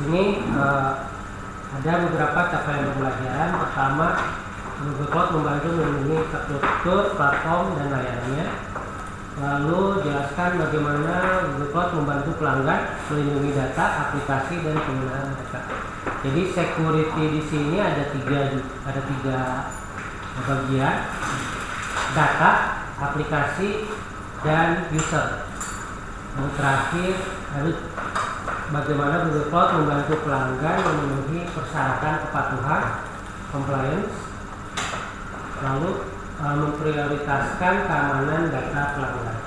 Sini ada beberapa capaian pembelajaran. Pertama, Google Cloud membantu melindungi infrastruktur, platform, dan layanannya. Lalu jelaskan bagaimana Google Cloud membantu pelanggan melindungi data, aplikasi, dan penggunaan mereka. Jadi security di sini ada tiga bagian: data, aplikasi, dan user. Yang terakhir, bagaimana Google Cloud membantu pelanggan memenuhi persyaratan kepatuhan, compliance, lalu memprioritaskan keamanan data pelanggan.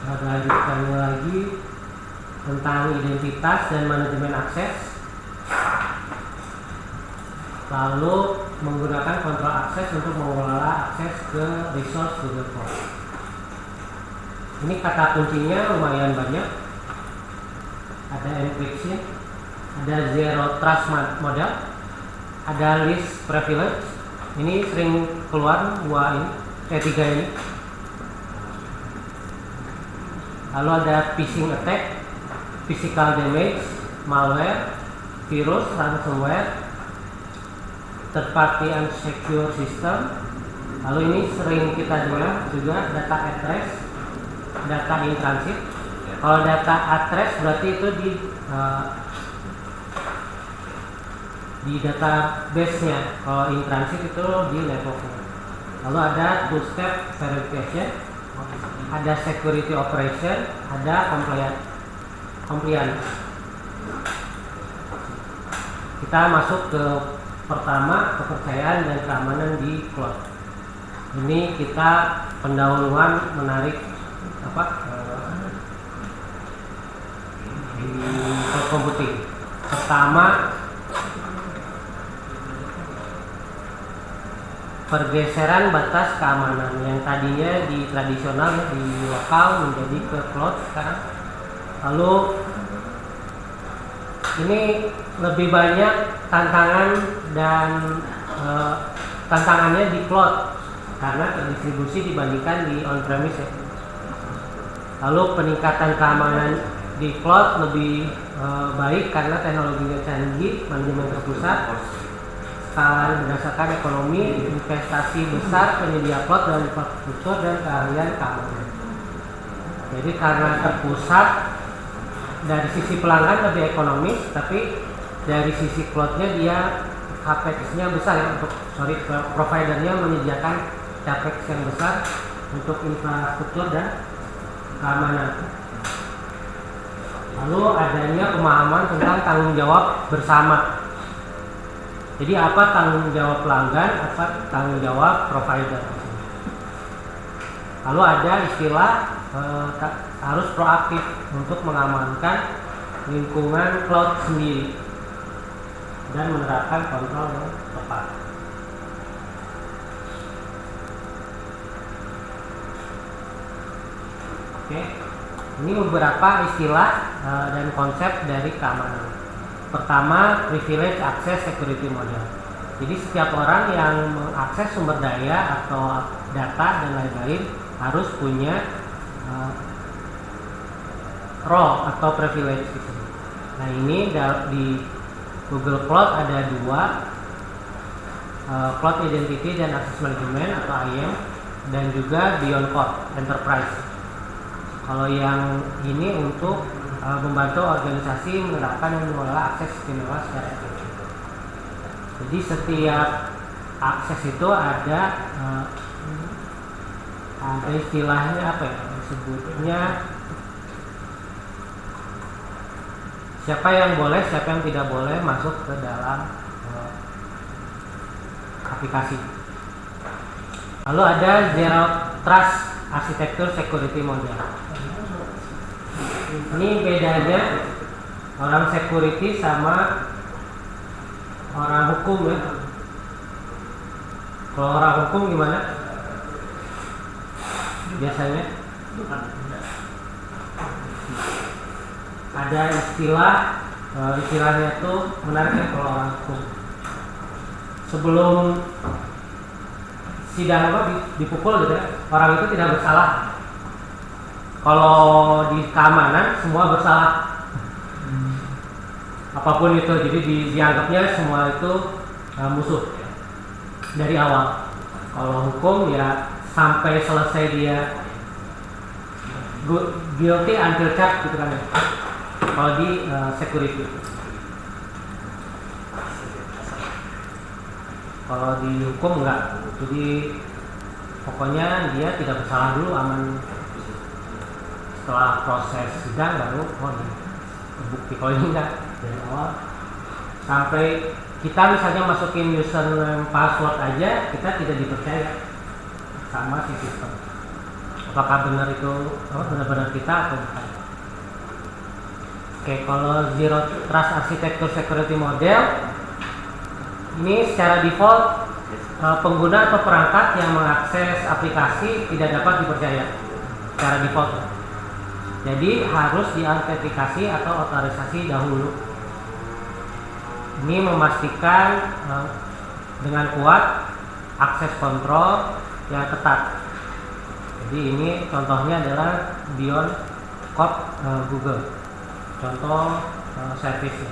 Lanjutannya lagi tentang identitas dan manajemen akses, lalu menggunakan kontrol akses untuk mengelola akses ke resource Google Cloud. Ini kata kuncinya lumayan banyak. Ada encryption, ada zero trust model, ada least privilege. Ini sering keluar tiga ini. Lalu ada phishing attack, physical damage, malware, virus, ransomware, third party unsecure system. Lalu ini sering kita dengar juga data at rest, data in transit. Kalau data at rest berarti itu di database-nya. Kalau in transit itu di network-nya. Lalu ada two-step verification, ada security operation, ada compliance. Kita masuk ke pertama, kepercayaan dan keamanan di cloud. Ini kita pendahuluan menarik di cloud computing. Pertama, pergeseran batas keamanan yang tadinya di tradisional, di lokal menjadi ke cloud sekarang. Lalu ini lebih banyak tantangan dan tantangannya di cloud karena terdistribusi dibandingkan di on-premise. Lalu peningkatan keamanan di cloud lebih baik karena teknologinya canggih, manajemen terpusat, skala berdasarkan ekonomi, investasi besar penyedia cloud dan infrastruktur, dan keahlian keamanan. Jadi karena terpusat, dari sisi pelanggan lebih ekonomis, tapi dari sisi cloudnya dia capex-nya besar ya, providernya menyediakan capex yang besar untuk infrastruktur dan keamanan. Lalu adanya pemahaman tentang tanggung jawab bersama. Jadi apa tanggung jawab pelanggan, apa tanggung jawab provider. Lalu ada istilah harus proaktif untuk mengamankan lingkungan cloud sendiri dan menerapkan kontrol yang tepat. Oke, ini beberapa istilah dan konsep dari keamanan. Pertama, privilege access security model. Jadi setiap orang yang mengakses sumber daya atau data dan lain-lain harus punya role atau privilege gitu. Nah ini di Google Cloud ada dua, Cloud Identity dan Access Management atau IAM, dan juga Beyond Code Enterprise. Kalau yang ini untuk membantu organisasi menerapkan dan mengelola akses istimewa secara efektif. Jadi setiap akses itu ada istilahnya apa ya, disebutnya siapa yang boleh, siapa yang tidak boleh masuk ke dalam aplikasi. Lalu ada Zero Trust Architecture Security Model. Ini bedanya orang security sama orang hukum ya. Kalau orang hukum gimana? Biasanya ada istilahnya itu menarik ya kalau orang hukum. Sebelum sidang dipukul gitu ya, orang itu tidak bersalah. Kalau di keamanan semua bersalah. apapun itu. Jadi dianggapnya semua itu musuh dari awal. Kalau hukum ya sampai selesai dia guilty until charged gitu kan ya. Kalau di security, kalau di hukum enggak. Jadi pokoknya dia tidak bersalah dulu, aman. Setelah proses sidang baru terbukti. Kalau ini enggak, dari awal sampai kita misalnya masukin username password aja kita tidak dipercaya sama si sistem. Apakah benar itu benar-benar kita atau bukan? Oke, kalau Zero Trust Architecture Security Model ini secara default pengguna atau perangkat yang mengakses aplikasi tidak dapat dipercaya secara default. Jadi harus diautentikasi atau otorisasi dahulu. Ini memastikan dengan kuat akses kontrol yang ketat. Jadi ini contohnya adalah Beyond Code Google, contoh service.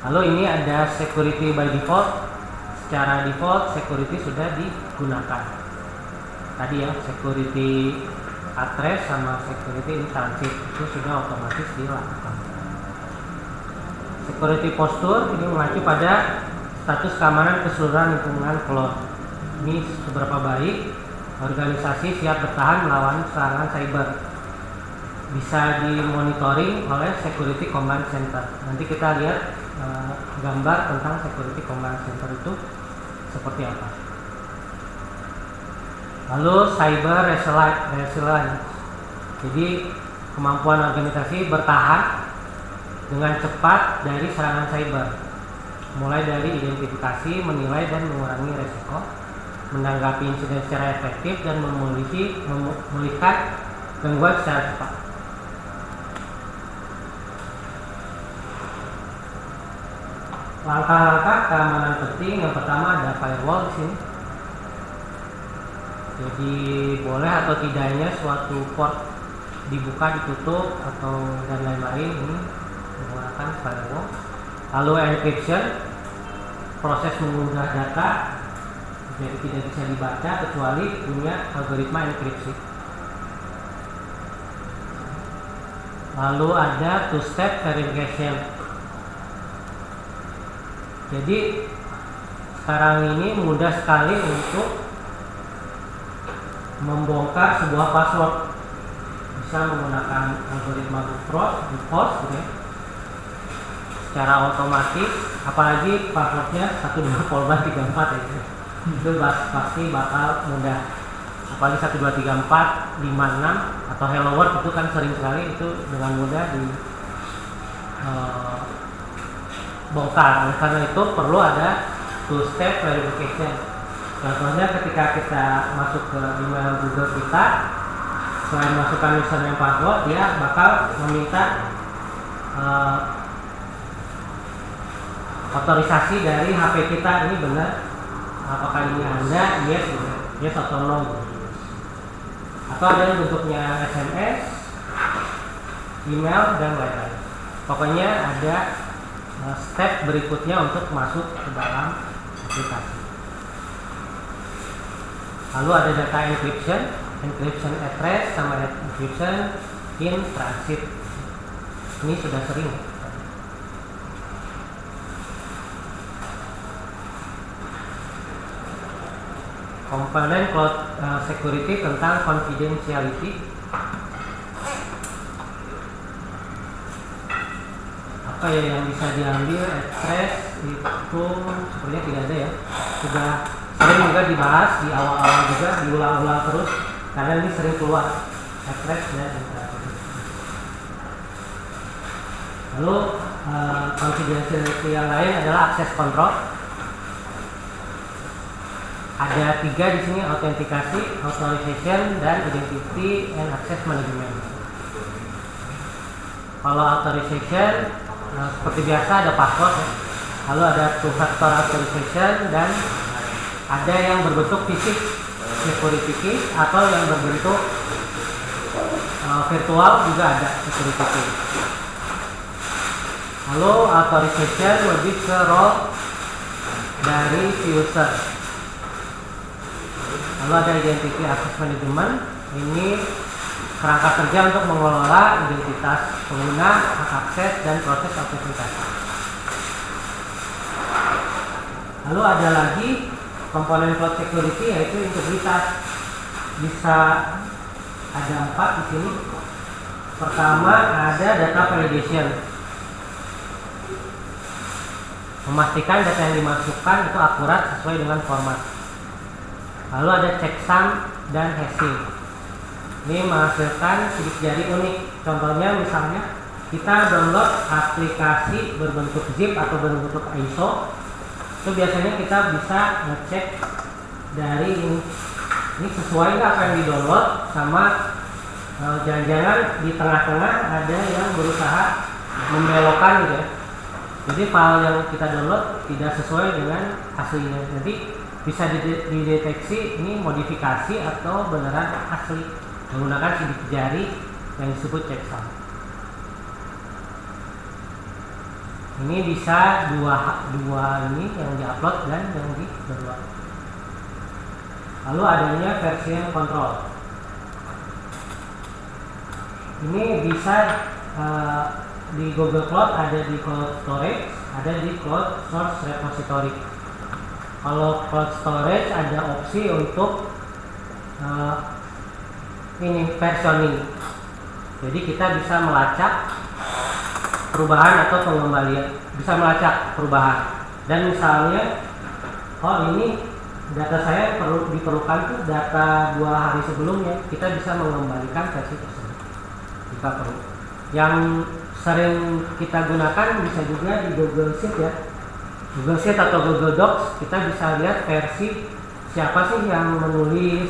Lalu ini ada security by default. Secara default security sudah digunakan. Tadi ya, security address sama security in transit itu sudah otomatis dilakukan. Security posture ini mengacu pada status keamanan keseluruhan lingkungan cloud. Ini seberapa baik organisasi siap bertahan melawan serangan cyber. Bisa dimonitoring oleh Security Command Center. Nanti kita lihat gambar tentang Security Command Center itu seperti apa. Lalu cyber resilience. Jadi kemampuan organisasi bertahan dengan cepat dari serangan cyber, mulai dari identifikasi, menilai dan mengurangi resiko, menanggapi insiden secara efektif dan memulihkan gangguan secara cepat. Langkah-langkah keamanan penting yang pertama ada firewall di sini. Jadi boleh atau tidaknya suatu port dibuka, ditutup atau dan lain-lain ini menggunakan firewall. Lalu encryption, proses mengunggah data jadi tidak bisa dibaca kecuali punya algoritma enkripsi. Lalu ada two-step verification. Jadi sekarang ini mudah sekali untuk membongkar sebuah password. Bisa menggunakan algoritma brute-force gitu ya. Secara otomatis, apalagi passwordnya 1234 ya. Itu pasti bakal mudah. Apalagi 1234, 56 atau hello world itu kan sering sekali itu dengan mudah di bongkar. Oleh karena itu perlu ada two-step verification. Contohnya ketika kita masuk ke email Google kita, selain masukkan username password, dia bakal meminta otorisasi dari HP kita, ini benar apakah ini Anda, yes atau no. Atau ada yang bentuknya SMS, email dan lain-lain. Pokoknya ada step berikutnya untuk masuk ke dalam aplikasi. Lalu ada data encryption address sama encryption in transit. Ini sudah sering. Komponen cloud security tentang confidentiality. Apa ya yang bisa diambil address itu sebenarnya tidak ada ya. Sudah sering juga dibahas di awal-awal juga, diulang-ulang terus karena ini sering keluar address dan transit. Lalu confidentiality yang lain adalah access control. Ada 3 di sini: autentikasi, authorization, dan identity and access management. Kalau authorization seperti biasa ada password ya. Lalu ada two-factor authorization dan ada yang berbentuk fisik security key atau yang berbentuk virtual juga ada security key. Lalu authorization lebih ke role dari si user. Lalu ada identity access management, ini kerangka kerja untuk mengelola identitas pengguna, hak akses, dan proses autentikasi. Lalu ada lagi komponen cloud security, yaitu integritas. Bisa ada 4 di sini. Pertama ada data validation, memastikan data yang dimasukkan itu akurat sesuai dengan format. Lalu ada checksum dan hashing, ini menghasilkan sidik jari unik. Contohnya misalnya kita download aplikasi berbentuk zip atau berbentuk ISO, itu biasanya kita bisa ngecek dari ini sesuai nggak apa yang di download sama jangan-jangan di tengah-tengah ada yang berusaha membelokkan gitu ya. Jadi file yang kita download tidak sesuai dengan aslinya. Nanti bisa dideteksi ini modifikasi atau beneran asli menggunakan sidik jari yang disebut checksum. Ini bisa dua ini yang diupload dan yang di download. Lalu adanya version control. Ini bisa di Google Cloud, ada di Cloud Storage, ada di Cloud Source Repository. Kalau Cloud Storage ada opsi untuk ini versioning. Jadi kita bisa melacak perubahan atau pengembalian, bisa melacak perubahan. Dan misalnya, oh ini data saya diperlukan tuh data 2 hari sebelumnya, kita bisa mengembalikan versi tersebut jika perlu. Yang sering kita gunakan bisa juga di Google Sheet ya, Google Sheet atau Google Docs. Kita bisa lihat versi siapa sih yang menulis,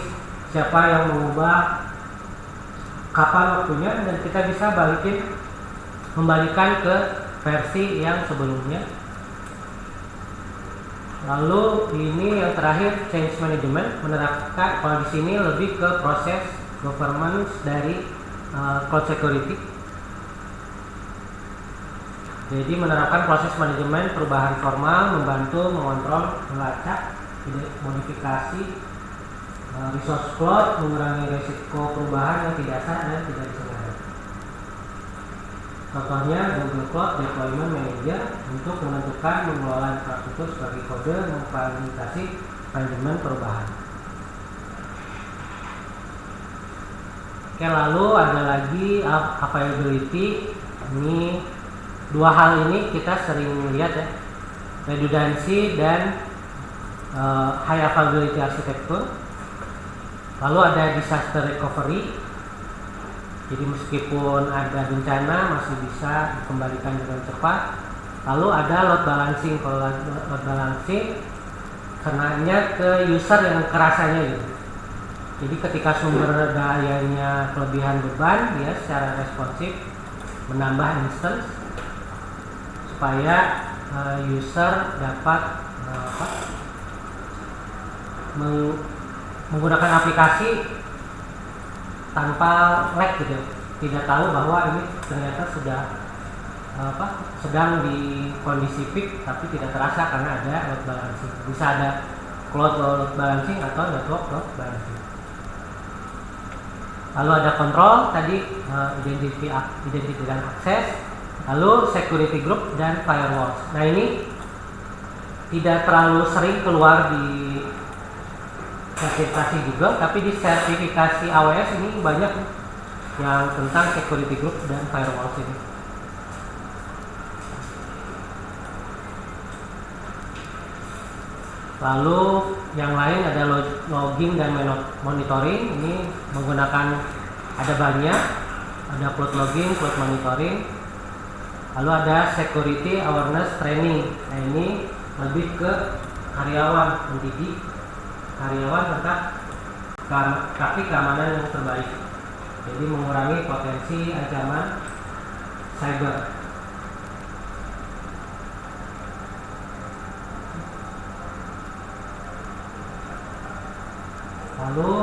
siapa yang mengubah, kapan waktunya, dan kita bisa membalikan ke versi yang sebelumnya. Lalu ini yang terakhir, change management, menerapkan, kalau di sini lebih ke proses governance dari cloud security. Jadi menerapkan proses manajemen perubahan formal, membantu mengontrol, melacak, modifikasi resource cloud, mengurangi risiko perubahan yang tidak sah dan tidak disengaja. Contohnya Google Cloud Deployment Manager untuk menentukan mengelola infrastruktur sebagai kode, memfasilitasi manajemen perubahan. Oke, lalu ada lagi availability. Ini dua hal ini kita sering lihat ya, redundancy dan high availability architecture. Lalu ada disaster recovery, jadi meskipun ada bencana masih bisa dikembalikan dengan cepat. Lalu ada load balancing. Kalau load balancing kenanya ke user yang kerasanya gitu. Jadi ketika sumber dayanya kelebihan beban, dia secara responsif menambah instance supaya user dapat menggunakan aplikasi tanpa lag gitu, tidak tahu bahwa ini ternyata sudah sedang di kondisi peak tapi tidak terasa karena ada load balancing. Bisa ada cloud load balancing atau network load balancing. Lalu ada control tadi, identity dan akses. Lalu security group dan firewalls. Nah ini tidak terlalu sering keluar di sertifikasi Google, tapi di sertifikasi AWS ini banyak yang tentang security group dan firewalls ini. Lalu yang lain ada logging dan monitoring. Ini menggunakan, ada banyak, ada cloud logging, cloud monitoring. Lalu ada security awareness training. Nah ini lebih ke karyawan, mendidik karyawan tentang praktik keamanan yang terbaik. Jadi mengurangi potensi ancaman cyber. Lalu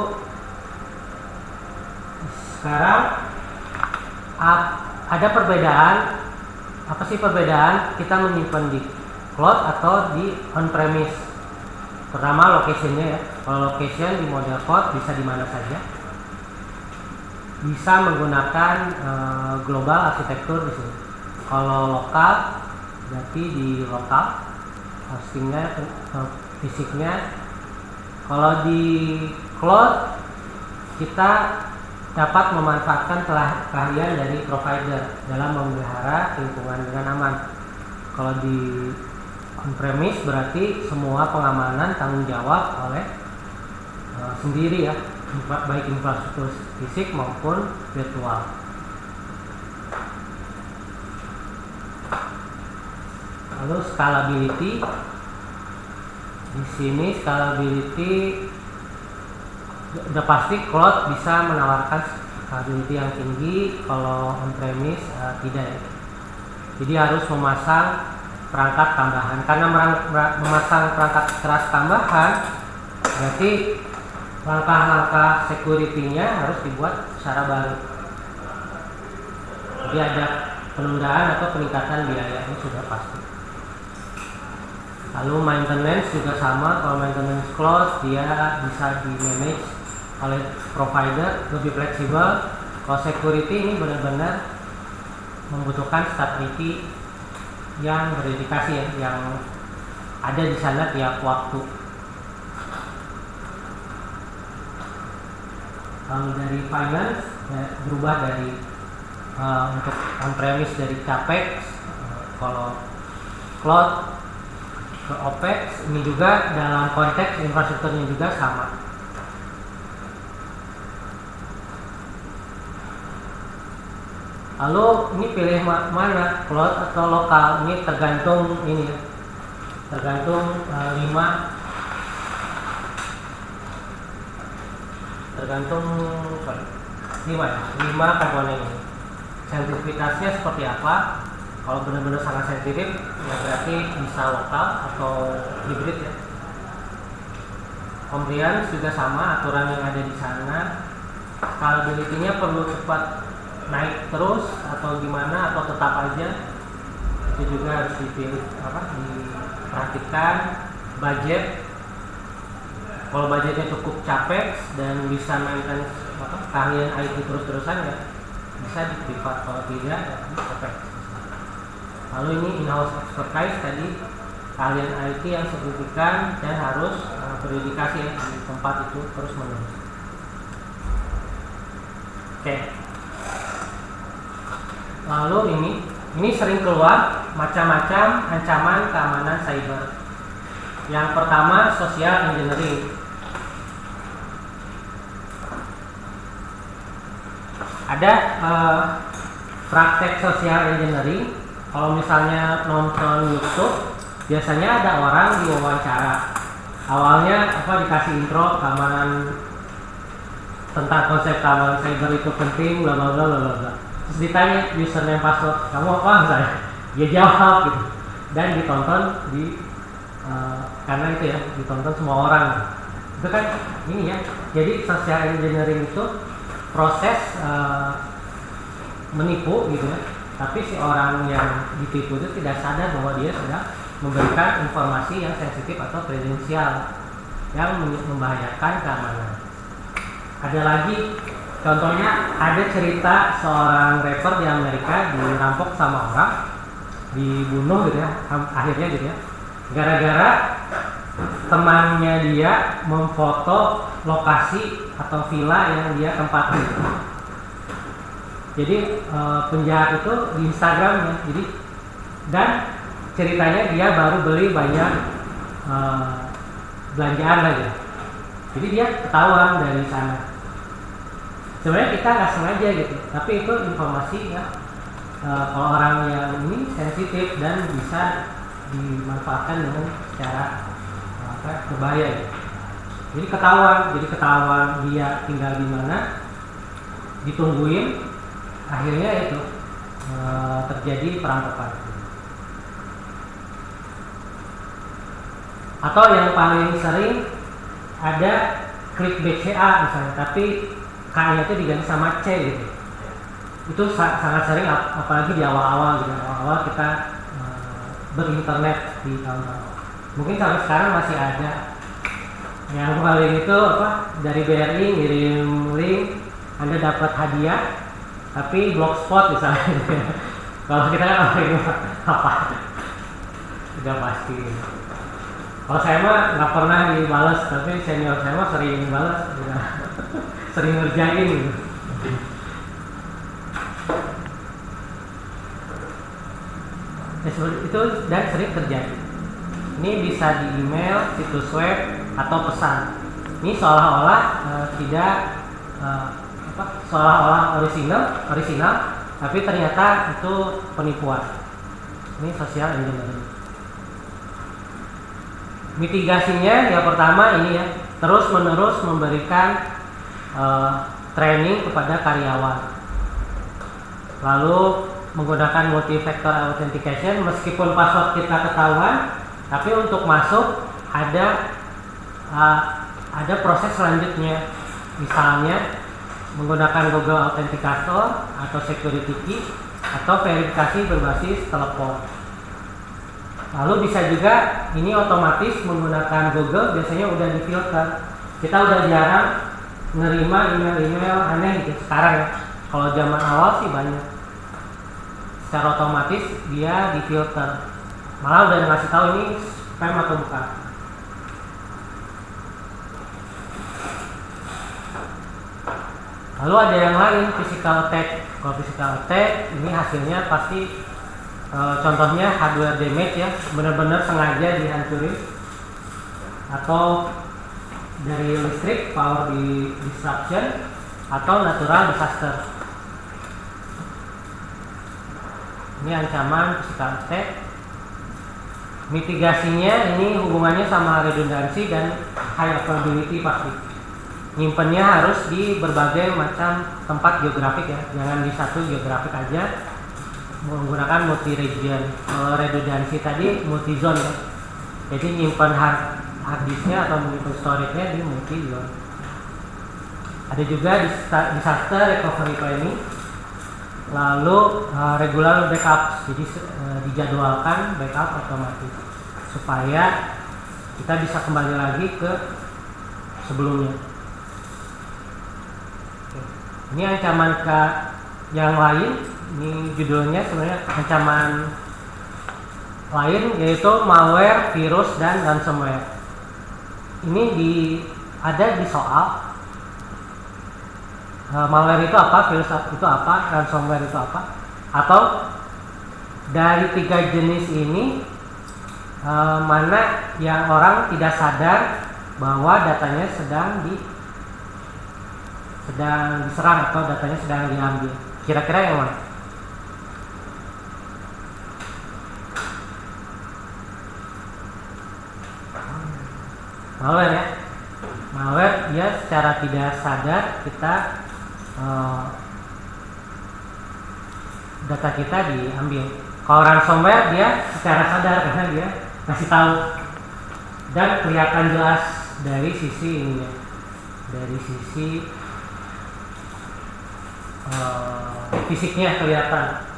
sekarang ada perbedaan apa sih perbedaan kita menyimpan di cloud atau di on-premise? Pertama locationnya ya. Kalau location di model cloud bisa di mana saja. Bisa menggunakan global arsitektur di sini. Kalau lokal berarti di lokal hostingnya, fisiknya. Kalau di cloud kita dapat memanfaatkan keahlian dari provider dalam memelihara lingkungan dengan aman. Kalau di on-premise berarti semua pengamanan tanggung jawab oleh sendiri ya, baik infrastruktur fisik maupun virtual. Lalu scalability. Di sini scalability udah pasti cloud bisa menawarkan scalability yang tinggi, kalau on-premise tidak ya. Jadi harus memasang perangkat tambahan. Karena memasang perangkat keras tambahan, berarti langkah-langkah security-nya harus dibuat secara baru. Jadi ada penundaan atau peningkatan biaya, ini sudah pasti. Lalu maintenance juga sama. Kalau maintenance cloud dia bisa di manage oleh provider, lebih fleksibel. Kalau security ini benar-benar membutuhkan stability yang berdedikasi ya, yang ada di sana tiap waktu. Lalu dari finance ya, berubah dari untuk on-premise dari capex, kalau cloud ke OPEX. Ini juga dalam konteks infrastrukturnya juga sama. Lalu ini pilih mana, cloud atau lokal? Ini tergantung ini, tergantung 5 komponen ini. Sensitivitasnya seperti apa? Kalau benar-benar sangat sensitif, ya berarti bisa lokal atau hybrid ya. Compliance juga sama, aturan yang ada di sana. Scalability-nya perlu cepat naik terus atau gimana, atau tetap aja, itu juga harus dipilih, diperhatikan. Budget, kalau budgetnya cukup capex dan bisa maintain keahlian IT terus-terusan ya bisa di privat, kalau tidak ya di capex. Lalu ini in-house expertise tadi, keahlian IT yang signifikan dan harus berdedikasi ya di tempat itu terus menerus. Oke. Lalu ini sering keluar macam-macam ancaman keamanan cyber. Yang pertama social engineering. Ada praktek social engineering. Kalau misalnya nonton YouTube, biasanya ada orang diwawancara. Awalnya dikasih intro keamanan, tentang konsep keamanan cyber itu penting, bla bla bla bla bla. Terus ditanya username password, kamu apa misalnya? Dia jawab gitu. Dan ditonton karena itu ya, ditonton semua orang. Itu kan ini ya. Jadi social engineering itu proses menipu gitu ya. Tapi si orang yang ditipu itu tidak sadar bahwa dia sedang memberikan informasi yang sensitif atau kredensial yang membahayakan keamanan. Ada lagi, contohnya ada cerita seorang rapper di Amerika dirampok sama orang, dibunuh gitu ya, akhirnya gitu ya, gara-gara temannya dia memfoto lokasi atau villa yang dia tempati. Jadi penjahat itu di Instagramnya, jadi dan ceritanya dia baru beli banyak belanjaan lagi, jadi dia ketahuan dari sana. Sebenarnya kita nggak sengaja gitu, tapi itu informasi ya, kalau orang yang ini sensitif dan bisa dimanfaatkan dengan secara berbahaya gitu. Jadi ketahuan dia tinggal di mana, ditungguin. Akhirnya itu terjadi perampokan. Atau yang paling sering ada clickbait CA misalnya, tapi K-nya itu diganti sama C gitu. itu sangat sering, apalagi di awal-awal gitu. Awal-awal kita berinternet di tahun-tahun. Mungkin sampai sekarang masih ada. Yang paling itu dari BRI ngirim link, Anda dapat hadiah, tapi blogspot misalnya. Kalau kita kan apa? Udah pasti. Kalau saya mah nggak pernah dibalas, tapi senior saya mah sering balas, sering ngerjain gitu. Itu dan sering terjadi. Ini bisa di email, situs web, atau pesan. Ini seolah-olah seolah-olah original, tapi ternyata itu penipuan. Ini social engineering. Mitigasinya yang pertama ini ya, terus-menerus memberikan training kepada karyawan. Lalu menggunakan multi-factor authentication, meskipun password kita ketahuan, tapi untuk masuk ada proses selanjutnya. Misalnya menggunakan Google Authenticator atau Security Key atau verifikasi berbasis telepon. Lalu bisa juga ini otomatis menggunakan Google, biasanya udah difilter. Kita udah jarang nerima email-email aneh gitu sekarang ya. Kalau zaman awal sih banyak. Secara otomatis dia difilter. Malah udah ngasih tahu ini spam atau bukan. Lalu ada yang lain, physical attack. Kalau physical attack ini hasilnya pasti contohnya hardware damage ya, benar-benar sengaja dihancurin, atau dari listrik, power disruption, atau natural disaster. Ini ancaman physical attack. Mitigasinya ini hubungannya sama redundancy dan high availability pasti. Nyimpennya harus di berbagai macam tempat geografik ya, jangan di satu geografik aja. Menggunakan multi region. Kalau redundancy tadi multi zone ya. Jadi nyimpan hard disknya atau menyimpan storage-nya di multi zone. Ada juga disaster recovery planning. Lalu regular backup, jadi dijadwalkan backup otomatis supaya kita bisa kembali lagi ke sebelumnya. Ini ancaman yang lain, ini judulnya sebenarnya ancaman lain, yaitu malware, virus, dan ransomware. Ini ada di soal. Malware itu apa, virus itu apa, ransomware itu apa, atau dari 3 jenis ini mana yang orang tidak sadar bahwa datanya sedang diserang atau datanya sedang diambil. Kira-kira yang mana? Malware ya. Malware dia secara tidak sadar data kita diambil. Kalau ransomware dia secara sadar karena dia kasih tahu dan kelihatan jelas dari sisi ini ya. Dari sisi fisiknya kelihatan.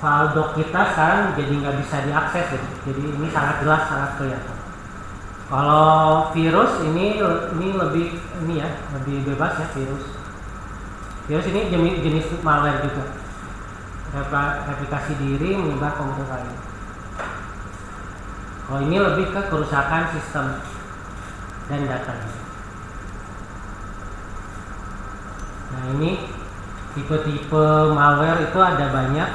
File doc kita sekarang jadi nggak bisa diakses gitu. Jadi ini sangat jelas, sangat kelihatan. Kalau virus ini lebih lebih bebas ya virus. Virus ini jenis malware juga. Replikasi diri menyebar komputer lain. Kalau ini lebih ke kerusakan sistem dan data. Nah ini tipe-tipe malware itu ada banyak.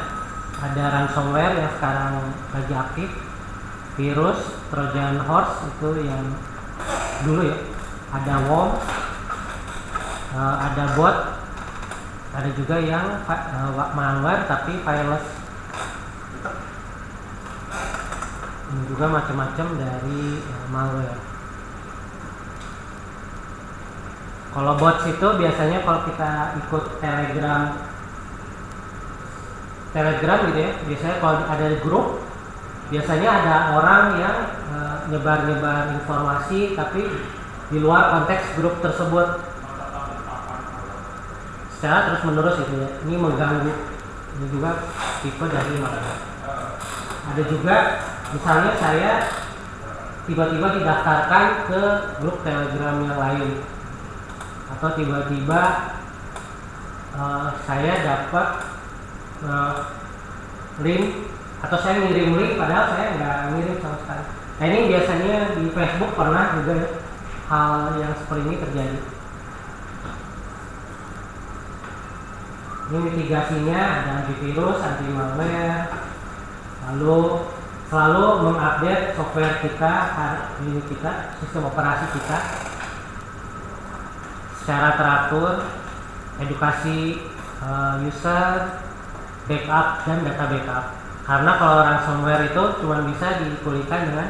Ada ransomware yang sekarang lagi aktif, virus, Trojan horse itu yang dulu ya, ada worm, ada bot, ada juga yang malware tapi fileless. Ini juga macam-macam dari malware. Kalau bots itu biasanya kalau kita ikut Telegram gitu ya, biasanya kalau ada grup, biasanya ada orang yang nyebar-nyebar informasi tapi di luar konteks grup tersebut. secara terus menerus itu ya. Ini mengganggu. Ini juga tipe dari malware. Ada juga misalnya saya tiba-tiba didaftarkan ke grup Telegram yang lain, atau tiba-tiba saya dapat link, atau saya ngirim link padahal saya nggak ngirim sama sekali. Nah, ini biasanya di Facebook pernah juga ya, hal yang seperti ini terjadi. Ini mitigasinya ada antivirus, anti malware, lalu selalu mengupdate software kita, unit kita, sistem operasi kita secara teratur, edukasi user, backup dan data backup. Karena kalau ransomware itu cuma bisa dipulihkan dengan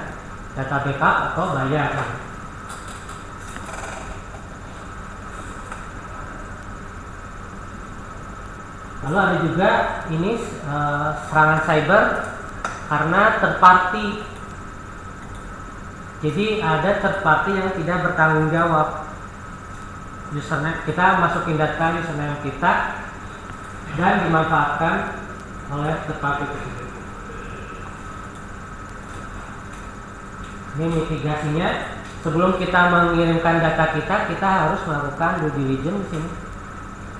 data backup atau bayar. Lalu ada juga ini serangan cyber karena third party. Jadi ada third party yang tidak bertanggung jawab. Username kita masukin data username kita dan dimanfaatkan oleh third party tersebut. Ini mitigasinya. Sebelum kita mengirimkan data kita harus melakukan due diligence di sini.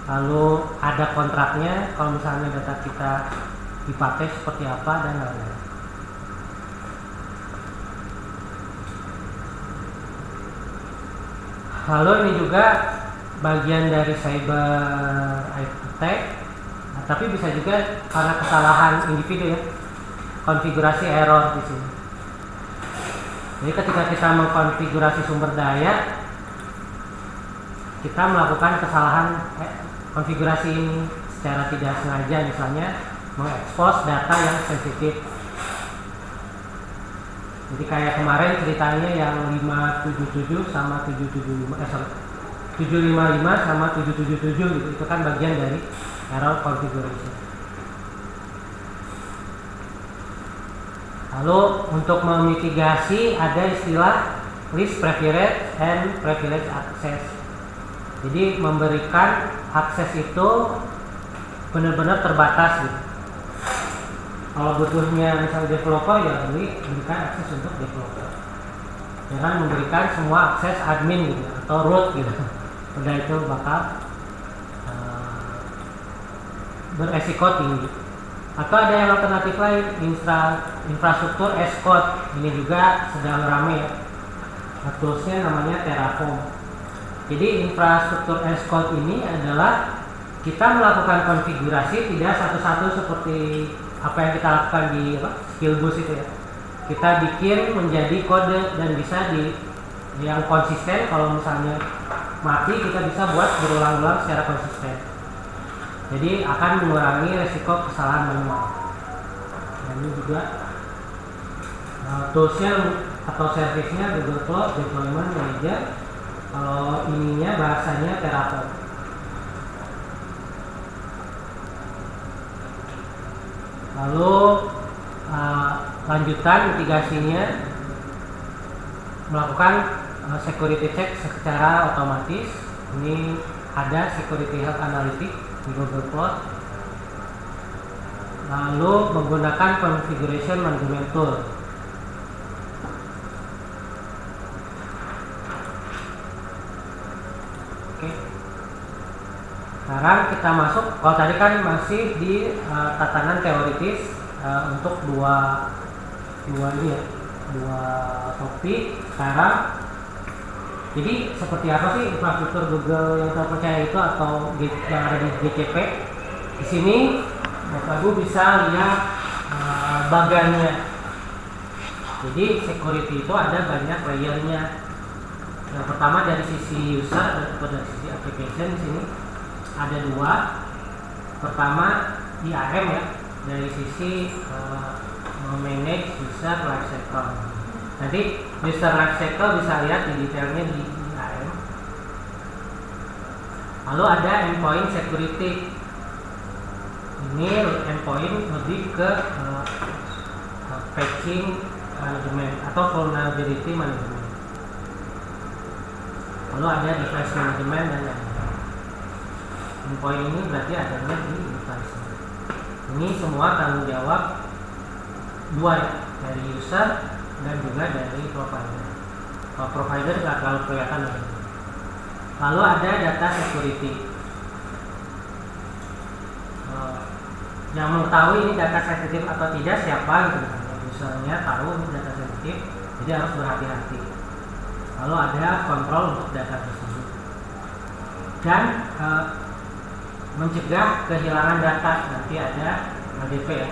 Lalu ada kontraknya, kalau misalnya data kita dipakai seperti apa dan lain-lain. Lalu ini juga bagian dari cyber attack, tapi bisa juga karena kesalahan individu ya, konfigurasi error di sini. Jadi ketika kita mengkonfigurasi sumber daya, kita melakukan kesalahan konfigurasi ini secara tidak sengaja, misalnya mengekspos data yang sensitif. Jadi kayak kemarin ceritanya yang 577 sama 755 sama 777 gitu, itu kan bagian dari error configuration. Lalu untuk memitigasi ada istilah least privilege and privilege access. Jadi memberikan akses itu benar-benar terbatas gitu. Kalau butuhnya misalnya developer ya berikan akses untuk developer. Jangan memberikan semua akses admin gitu atau root gitu. Udah itu bakal beresiko tinggi. Atau ada yang alternatif lain, infrastruktur as code. Ini juga sedang ramai ya. Toolsnya namanya Terraform. Jadi infrastruktur as code ini adalah kita melakukan konfigurasi tidak satu-satu seperti apa yang kita lakukan di Skillbus itu ya. Kita bikin menjadi kode dan bisa yang konsisten. Kalau misalnya mati kita bisa buat berulang-ulang secara konsisten. Jadi akan mengurangi resiko kesalahan manual. Dan ini juga toolsnya atau servicenya Google Cloud Deployment Manager. Kalau ininya bahasanya Terraform. Lalu lanjutan mitigasinya melakukan security check secara otomatis. Ini ada security health analytics di Google Cloud. Lalu menggunakan configuration management tool. Oke. Sekarang kita masuk. Kalau tadi kan masih di tatanan teoritis untuk dua topik. Sekarang jadi seperti apa sih infrastruktur Google yang terpercaya itu atau yang ada di GCP? Di sini Bapak Ibu bisa lihat bagannya. Jadi security itu ada banyak layernya. Yang pertama dari sisi user atau dari sisi application di sini ada dua. Pertama IAM ya, dari sisi manage user lifecycle. Nanti user lifecycle bisa lihat di detailnya di IAM. Lalu ada endpoint security. Ini endpoint lebih ke patching management atau vulnerability management. Lalu ada device management dan lain-lain. Endpoint ini berarti adanya di device. Ini semua tanggung jawab dua, dari user dan juga dari provider. Kalau provider nggak terlalu kelihatan lagi. Lalu ada data security. Yang mengetahui ini data sensitif atau tidak siapa gitu. Usernya tahu ini data sensitif, jadi harus berhati-hati. Lalu ada kontrol untuk data tersebut dan mencegah kehilangan data. Nanti ada ADP ya,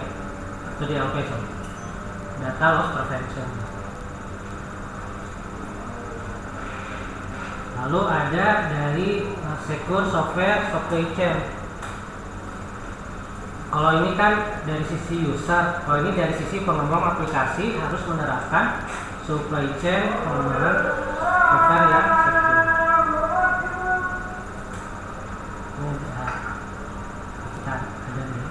atau DLP, data loss prevention. Lalu ada dari secure software supply chain. Kalau ini kan dari sisi user, kalau ini dari sisi pengembang aplikasi harus menerapkan supply chain pengembangan software yang secure. Ini kita ada nih.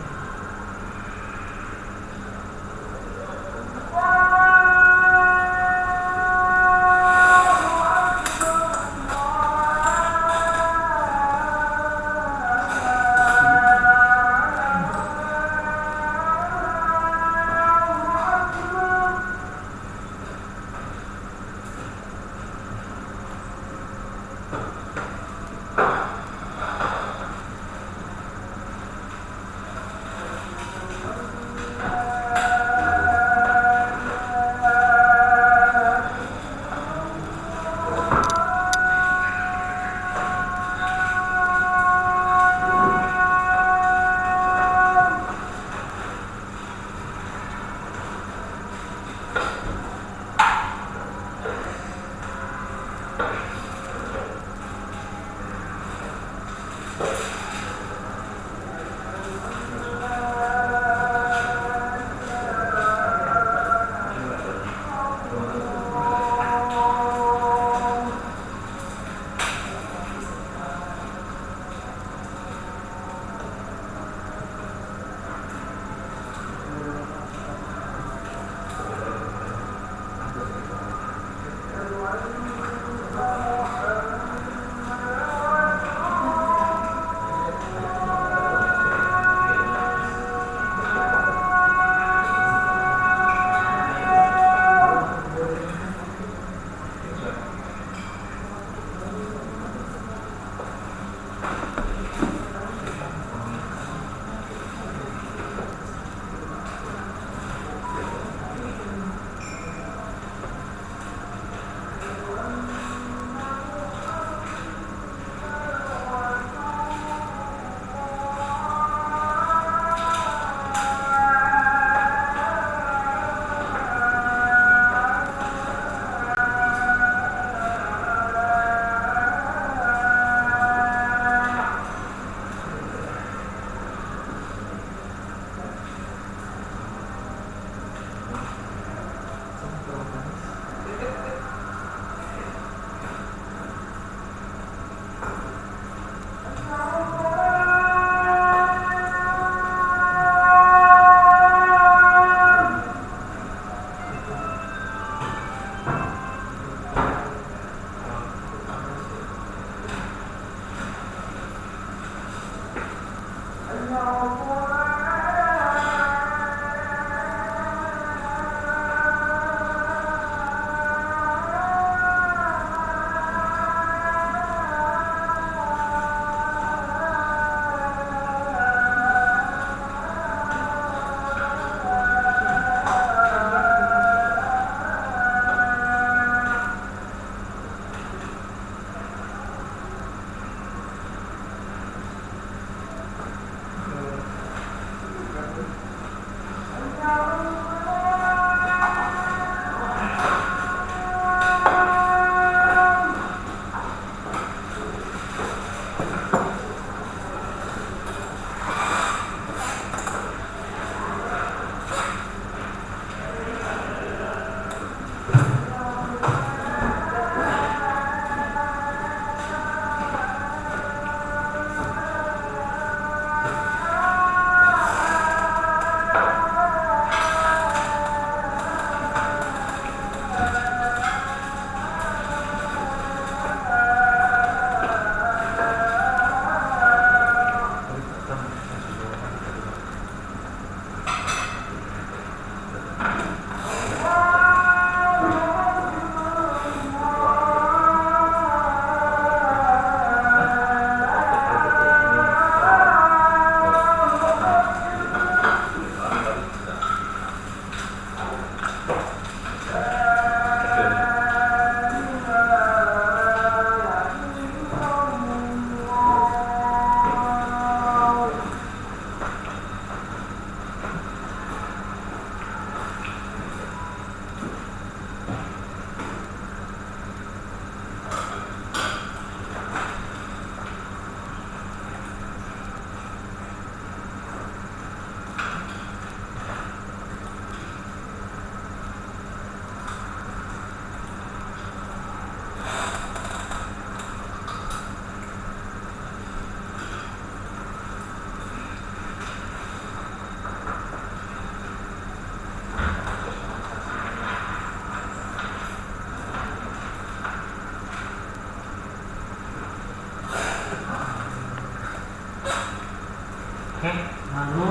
lalu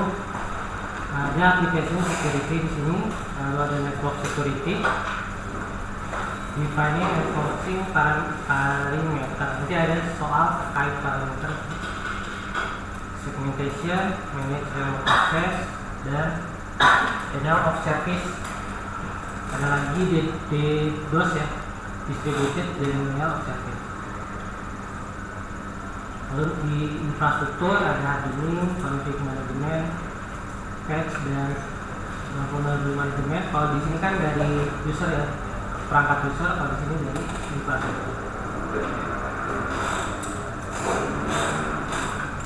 ada application security di sini, lalu ada network security, defining enforcing parameter. Nanti ada soal terkait parameter, segmentation, manage remote access, dan denial of service. Ada lagi DDoS ya, distributed denial of service. Lalu di infrastruktur ada admin, config management, patch, dan vulnerability management. Kalau di sini kan dari user ya, perangkat user. Kalau di sini dari infrastruktur.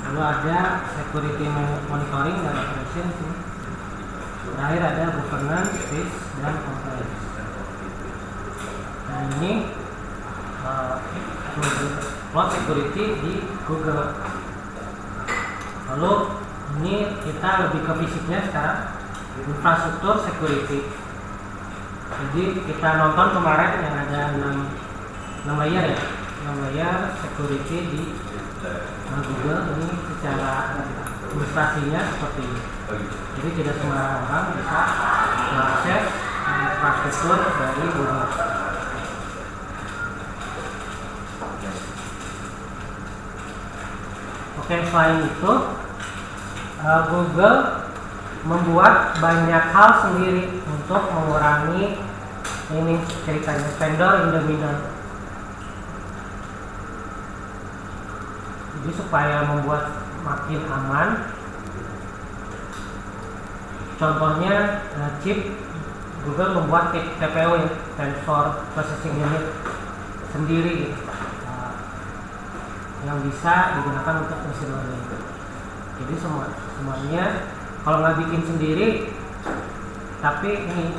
Lalu ada security monitoring dan operation sini. Terakhir ada governance, risk, dan compliance. Nah ini cloud security di Google. Lalu ini kita lebih ke fisiknya sekarang, infrastruktur security. Jadi kita nonton kemarin yang ada 6 layer ya, 6 layer security di Google. Ini secara ilustrasinya seperti ini. Jadi tidak semua orang bisa mengakses infrastruktur dari Google. Oke, selain itu Google membuat banyak hal sendiri untuk mengurangi ini ceritanya vendor in the middle. Jadi supaya membuat makin aman. Contohnya chip, Google membuat TPU ya, Tensor Processing Unit sendiri yang bisa digunakan untuk machine learning. Jadi semuanya kalau nggak bikin sendiri, tapi ini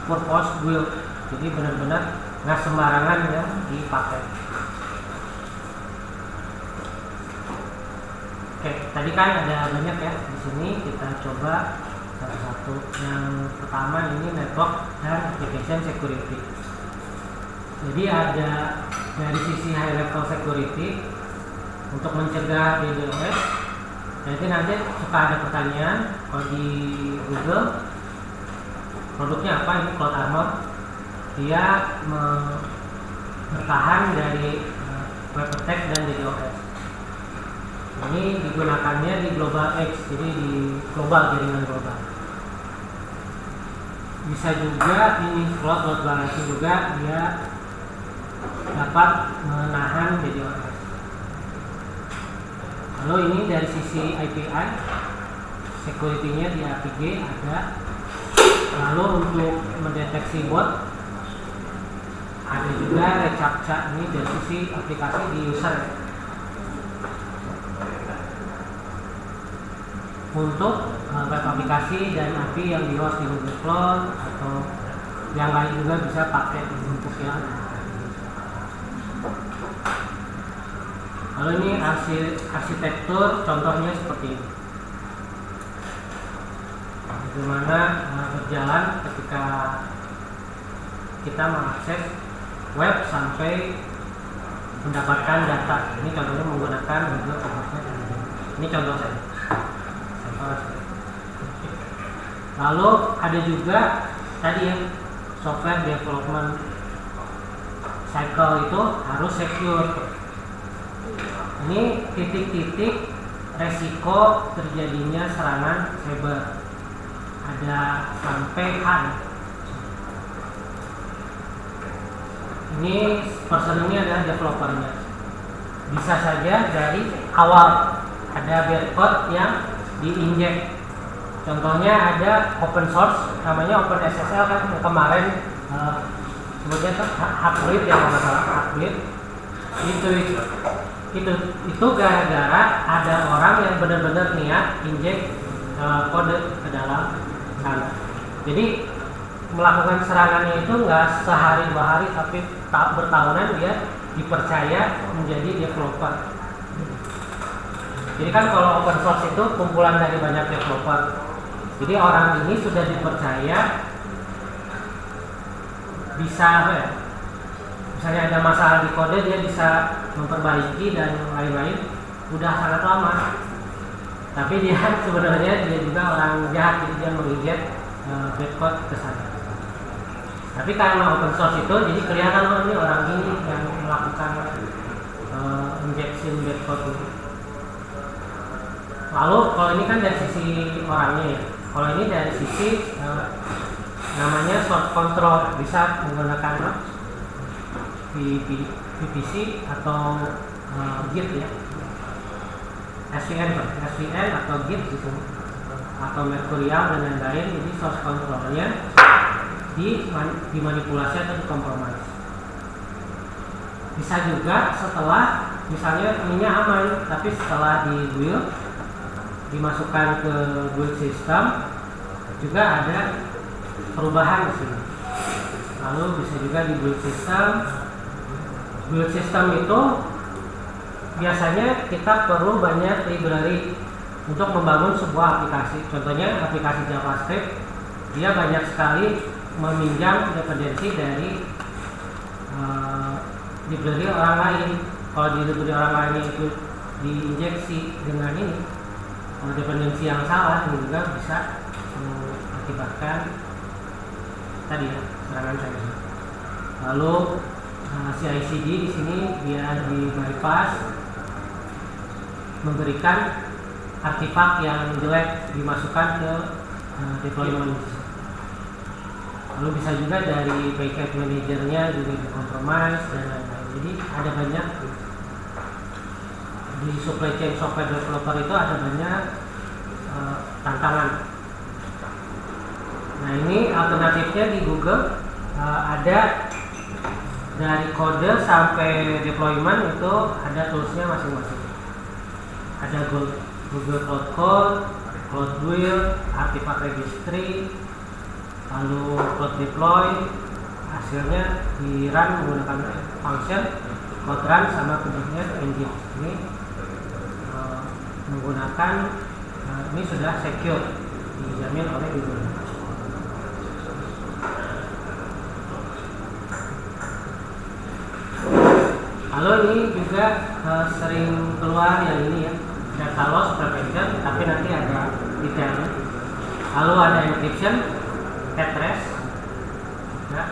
purpose build, jadi benar-benar nggak sembarangan yang dipakai. Oke, tadi kan ada banyak ya di sini, kita coba satu-satu. Yang pertama ini network dan application security. Jadi ada dari sisi high level security untuk mencegah DDoS. Jadi nanti suka ada pertanyaan kalau di Google produknya apa, ini Cloud Armor. Dia bertahan dari web attack dan DDoS. Ini digunakannya di Global X, jadi di global, jaringan global. Bisa juga ini Cloud Balancing juga, dia dapat menahan DDoS. Lalu ini dari sisi API, security-nya di APG ada. Lalu untuk mendeteksi bot ada juga reCAPTCHA, ini dari sisi aplikasi di user. Untuk web aplikasi dan API yang di host di Google Cloud atau yang lain juga bisa pakai untuk yang. Lalu ini arsitektur contohnya seperti ini. Bagaimana berjalan ketika kita mengakses web sampai mendapatkan data. Ini contohnya menggunakan Google Cloud. Ini contoh saya. Lalu ada juga tadi ya, software development cycle itu harus secure. Ini titik-titik resiko terjadinya serangan cyber. Ada sampai H. Ini personnya adalah developernya. Bisa saja dari awal ada barcode yang diinjek. Contohnya ada open source namanya OpenSSL kan kemarin sebutnya Hackblade yang kalau salah Hackblade itu gara-gara ada orang yang benar-benar niat injek kode ke dalam sana. Jadi melakukan serangannya itu nggak sehari dua hari tapi bertahunan dia dipercaya menjadi developer. Jadi kan kalau open source itu kumpulan dari banyak developer. Jadi orang ini sudah dipercaya bisa apa ya? Misalnya ada masalah di kode dia bisa memperbaiki dan lain-lain. Udah sangat lama. Tapi dia sebenarnya dia juga orang jahat, jadi dia menginjek bad code ke sana. Tapi karena open source itu jadi kelihatan ini orang ini yang melakukan injection bad code itu. Lalu kalau ini kan dari sisi orangnya ya. Kalau ini dari sisi namanya source control, bisa menggunakan VPC atau Git ya. SVN atau Git gitu, atau Mercurial dan lain-lain. Jadi source controlnya dimanipulasi atau dikompromis. Bisa juga setelah misalnya ininya aman, tapi setelah di build dimasukkan ke build system juga ada perubahan di sini. Lalu bisa juga di build system. Build system itu biasanya kita perlu banyak library untuk membangun sebuah aplikasi. Contohnya aplikasi JavaScript, dia banyak sekali meminjam dependensi dari library orang lain. Kalau di library orang lain itu diinjeksi dengan ini, dependensi yang salah, ini juga bisa mengakibatkan tadi ya, serangan cyber. Lalu CI/CD di sini dia di bypass, memberikan artefak yang jelek dimasukkan ke deployment. Lalu bisa juga dari backup manajernya juga dikompromis dan lain-lain. Jadi ada banyak di supply chain software developer itu ada banyak tantangan. Nah ini alternatifnya di Google ada dari kode sampai deployment itu ada toolsnya masing-masing. Ada Google Cloud Code, Cloud Build, Artifact Registry, lalu Cloud Deploy. Hasilnya di run menggunakan function Cloud Run sama Kubernetes Engine. Ini menggunakan ini sudah secure, dijamin oleh Google. Lalu ini juga sering keluar yang ini ya, data loss prevention, tapi nanti ada detailnya. Lalu ada encryption, at rest, ya.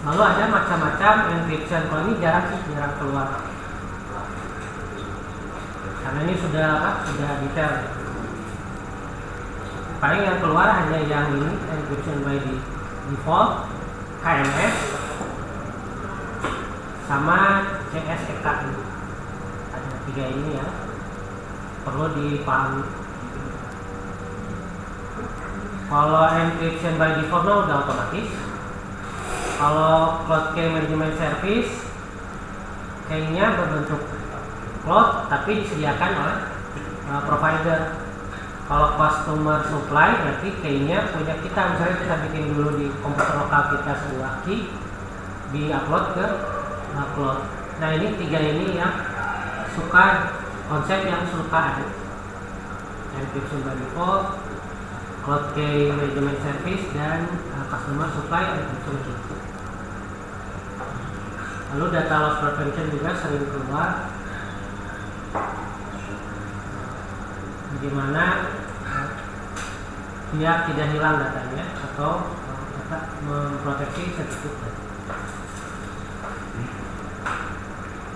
Lalu ada macam-macam encryption. Kalau ini jarang keluar, karena ini sudah detail. Paling yang keluar hanya yang ini, encryption by default, KMS, sama CSEK. Ada 3 ini ya, perlu dipahami. Kalau encryption by default udah otomatis. Kalau Cloud Key Management Service kayaknya berbentuk cloud tapi disediakan oleh provider. Kalau customer supply berarti kayaknya punya kita, misalnya kita bikin dulu di komputer lokal kita sebuah key, di upload ke cloud. Nah ini 3 ini yang suka, konsep yang suka ada. Encryption by default, Cloud Key Management Service, dan customer supply encryption key. Lalu data loss prevention juga sering keluar. Bagaimana dia tidak hilang datanya atau tetap memproteksi sensitif data.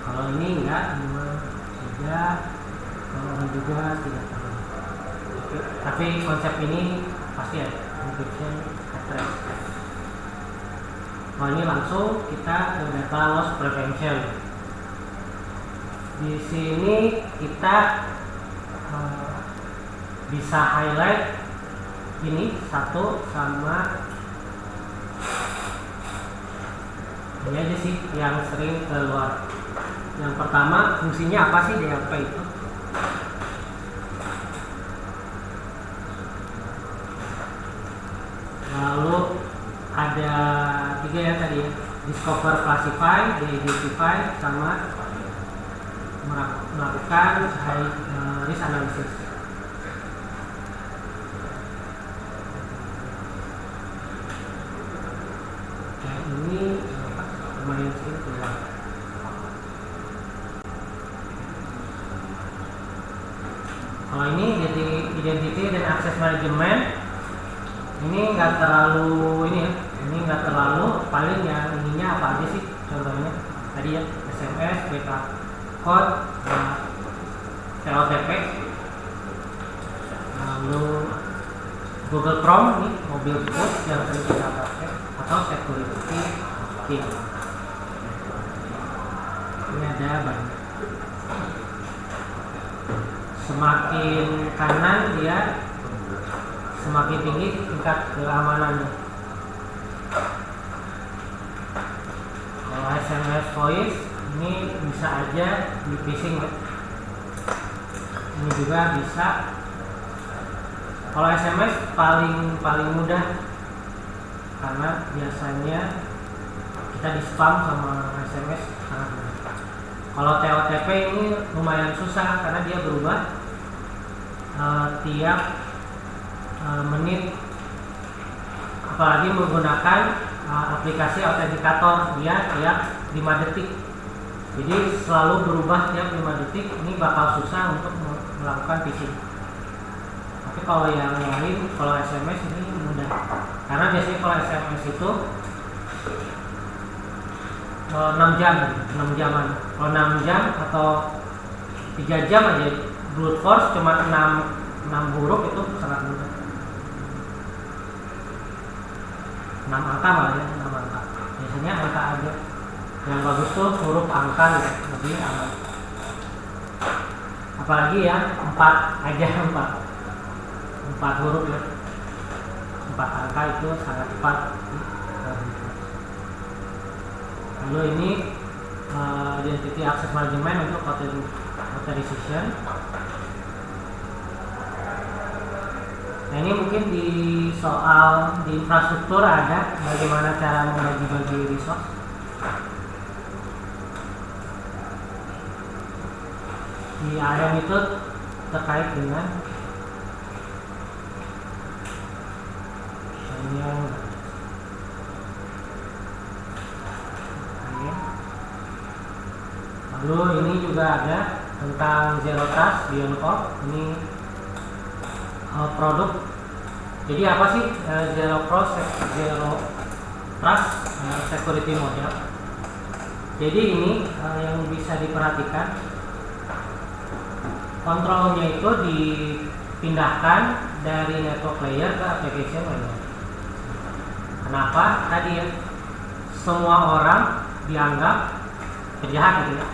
Kalau ini enggak, tidak, kalau juga tidak tahu. Tapi konsep ini pasti ada, encryption at rest. Kalau ini langsung kita ke data loss prevention. Di sini kita bisa highlight ini satu sama ini aja sih yang sering keluar. Yang pertama, fungsinya apa sih DLP itu? Lalu ada 3 ya tadi ya, discover, classify, de-identify, sama melakukan risk analysis. Nah ini lumayan sering keluar. Kalau ini identity dan access management ini nggak terlalu ini ya, ini nggak terlalu, paling yang ininya apa aja sih contohnya tadi ya, SMS, backup code, TOTP, lalu Google Chrome nih, mobile tools yang sering kita pakai, atau security key. Ini ada banyak. Semakin kanan dia semakin tinggi tingkat keamanannya. Kalau SMS voice ini bisa aja di phishing ya. Ini juga bisa. Kalau SMS paling mudah karena biasanya kita di spam sama SMS sangat mudah. Kalau TOTP ini lumayan susah karena dia berubah tiap menit, apalagi menggunakan aplikasi autentikator, dia tiap 5 detik. Jadi selalu berubah tiap 5 detik. Ini bakal susah untuk melakukan phishing. Tapi kalau yang lain, kalau SMS ini mudah. Karena biasanya kalau SMS itu 6 jaman. Kalau 6 jam atau 3 jam aja brute force cuma 6 huruf itu sangat mudah. 6 angka malah ya, 6 angka. Biasanya angka aja. Yang bagus tuh huruf angka gitu, lebih aman. Apalagi ya 4 aja, 4 huruf ya. 4 angka itu sangat cepat. Lalu ini identity access management untuk authorization. Nah ini mungkin di soal di infrastruktur ada bagaimana cara membagi-bagi resource. Di AM itu terkait dengan yang lalu ini juga ada tentang zero trust beyond code. Ini produk. Jadi apa sih zero trust security model? Jadi ini yang bisa diperhatikan, kontrolnya itu dipindahkan dari network layer ke application layer. Kenapa? Tadi ya, semua orang dianggap penjahat gitu ya.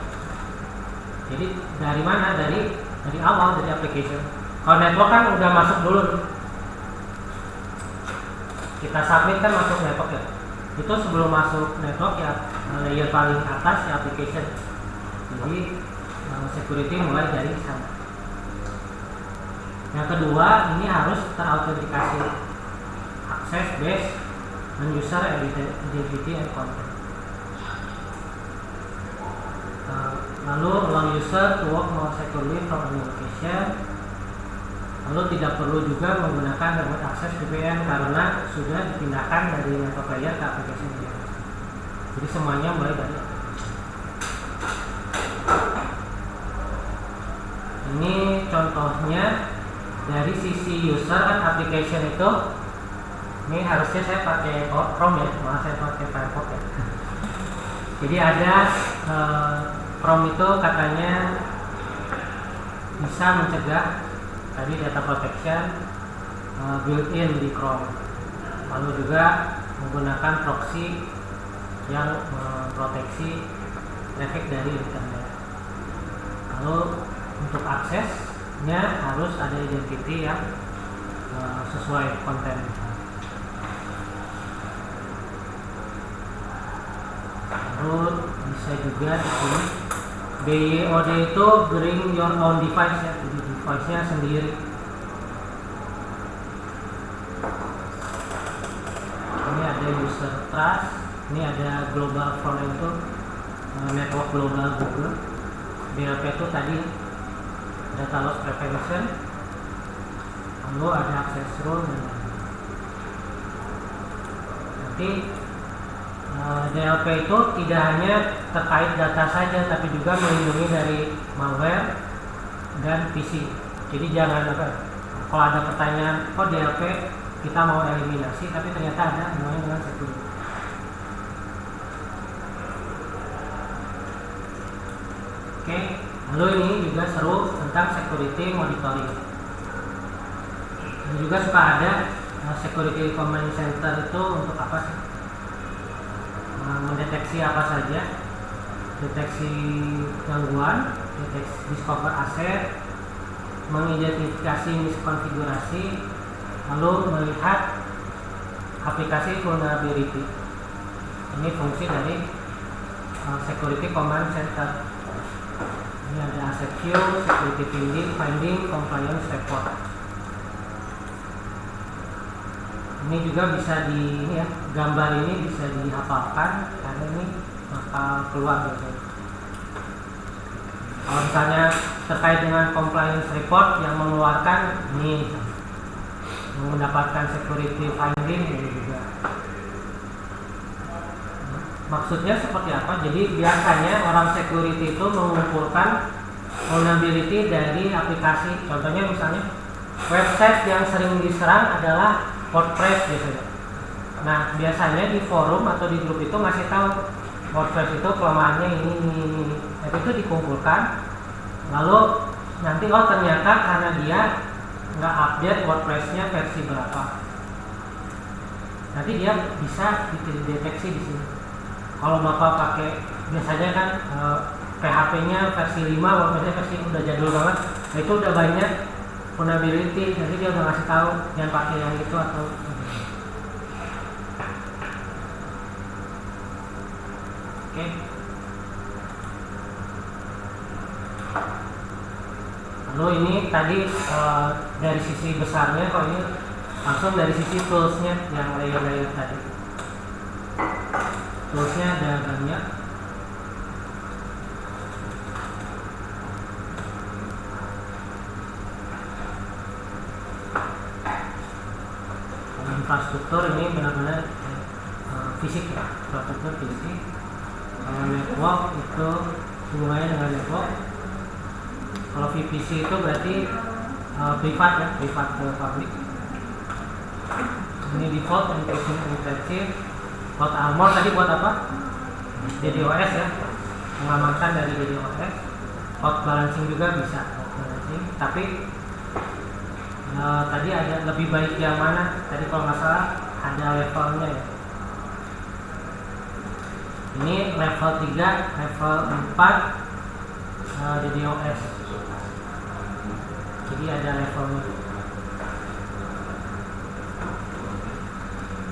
Jadi dari mana? Dari awal, dari application. Kalau network kan udah masuk dulu nih. Kita submit kan masuk network ya. Itu sebelum masuk network ya layer paling atas ya application. Jadi security mulai dari sana. Yang kedua, ini harus terautentikasi access based on user identity and content. Lalu allow user to work more securely from any location. Lalu tidak perlu juga menggunakan remote access VPN karena sudah dipindahkan dari network layer ke aplikasi layer. Jadi semuanya mulai dari ini contohnya dari sisi user kan application itu. Ini harusnya saya pakai Chrome ya, malah saya pakai Firefox ya. Jadi ada Chrome itu katanya bisa mencegah tadi data protection built-in di Chrome. Lalu juga menggunakan proxy yang memproteksi traffic dari internet. Lalu untuk aksesnya harus ada identity yang sesuai konten. Lalu bisa juga di sini BYOD itu bring your own device ya, jadi device-nya sendiri. Ini ada user trust, ini ada global front itu network global Google. DLP itu tadi data loss prevention, lalu ada access rule dan nanti DLP itu tidak hanya terkait data saja, tapi juga melindungi dari malware dan phishing. Jadi jangan kalau ada pertanyaan kok DLP kita mau eliminasi tapi ternyata ada hubungannya dengan security. Oke, lalu ini juga seru tentang security monitoring. Dan juga suka ada security command center itu untuk apa sih? Mendeteksi apa saja, deteksi gangguan, deteksi discover aset, mengidentifikasi miskonfigurasi, lalu melihat aplikasi vulnerability. Ini fungsi dari security command center. Ini ada asset view, security finding, compliance report. Ini juga bisa gambar ini bisa dihafalkan karena ini bakal keluar gitu. Kalau misalnya terkait dengan compliance report yang mengeluarkan ini yang mendapatkan security finding ini juga. Maksudnya seperti apa? Jadi biasanya orang security itu mengumpulkan vulnerability dari aplikasi. Contohnya misalnya website yang sering diserang adalah WordPress biasanya. Nah, biasanya di forum atau di grup itu ngasih tahu WordPress itu kelemahannya ini. Jadi itu dikumpulkan. Lalu nanti ternyata karena dia nggak update WordPress-nya versi berapa. Nanti dia bisa dideteksi di sini. Kalau Bapak pakai biasanya kan PHP-nya versi 5, WordPress-nya versi udah jadul banget. Nah, itu udah banyak vulnerability, jadi dia udah ngasih tahu jangan pakai yang itu atau oke. Lalu ini tadi dari sisi besarnya, kalau ini langsung dari sisi toolsnya yang layer-layer tadi. Toolsnya ada banyak. Infrastruktur ini benar-benar fisik ya, infrastruktur fisik. Kalau network itu hubungannya dengan network. Kalau VPC itu berarti privat ya, privat ke publik. Ini default, encryption, encryption. Cloud Armor tadi buat apa? DDoS ya, mengamankan dari DDoS. Cloud balancing juga bisa, balancing. Tapi tadi ada lebih baik yang mana? Tadi kalau nggak salah ada levelnya ya. Ini level 3, level 4 DDoS. Jadi ada levelnya.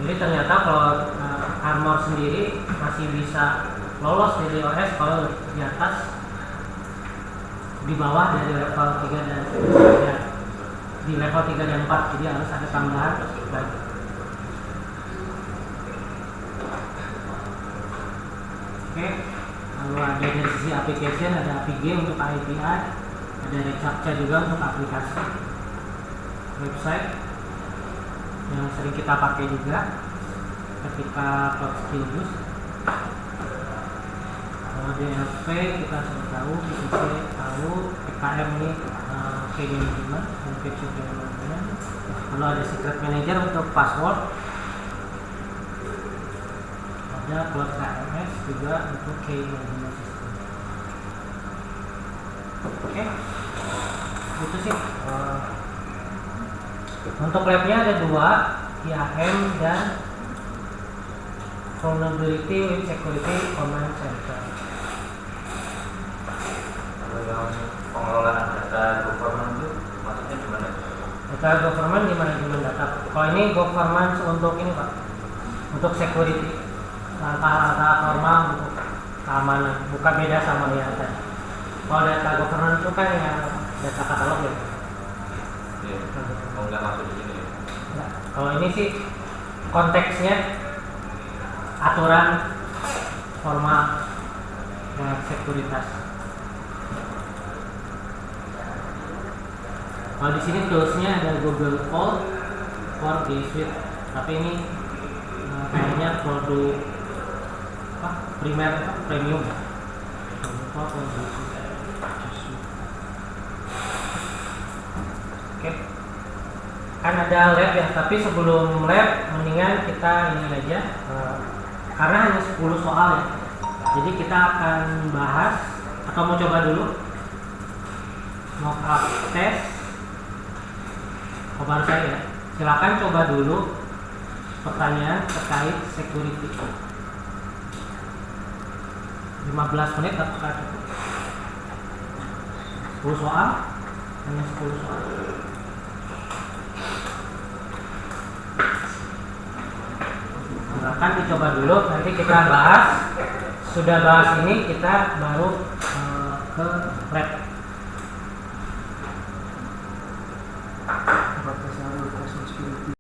Jadi ternyata kalau Armor sendiri masih bisa lolos DDoS kalau di atas, di bawah dari level 3 dan 4. Di level 3 dan 4, jadi harus ada tambahan baik. Oke, lalu ada dari sisi application, ada APG untuk API, ada reCAPTCHA juga untuk aplikasi website yang sering kita pakai juga ketika cloud skill boost. Kalau DLP kita sudah tahu, PCC tahu, PKM ini key management, encryption key management. Lalu ada secret manager untuk password. Ada cloud KMS juga untuk key management system. Oke, itu sih. Untuk labnya ada 2, IAM dan Vulnerability with Security Command Center. Kalau yang pengelolaan data government itu maksudnya gimana? Data government di manajemen data. Kalau ini governance untuk ini Pak, untuk security, langkah-langkah formal untuk keamanan, bukan beda sama yang tadi. Kalau data governance itu kan yang data katalog ya. Iya. Oh, nggak masuk di sini ya? Nah, kalau ini sih konteksnya aturan formal dan sekuritas. Kalau di sini toolsnya ada Google Vault for G Suite, tapi ini kayaknya produk primer premium. Google Vault for G Suite. Oke. Kan ada lab ya, tapi sebelum lab mendingan kita ini aja karena hanya 10 soal ya. Jadi kita akan bahas atau mau coba dulu mock-up test. Kabar saya ya. Silakan coba dulu pertanyaan terkait security. 15 menit apakah cukup? 10 soal? Hanya 10 soal. Silakan dicoba dulu, nanti kita bahas. Sudah bahas ini kita baru ke lab.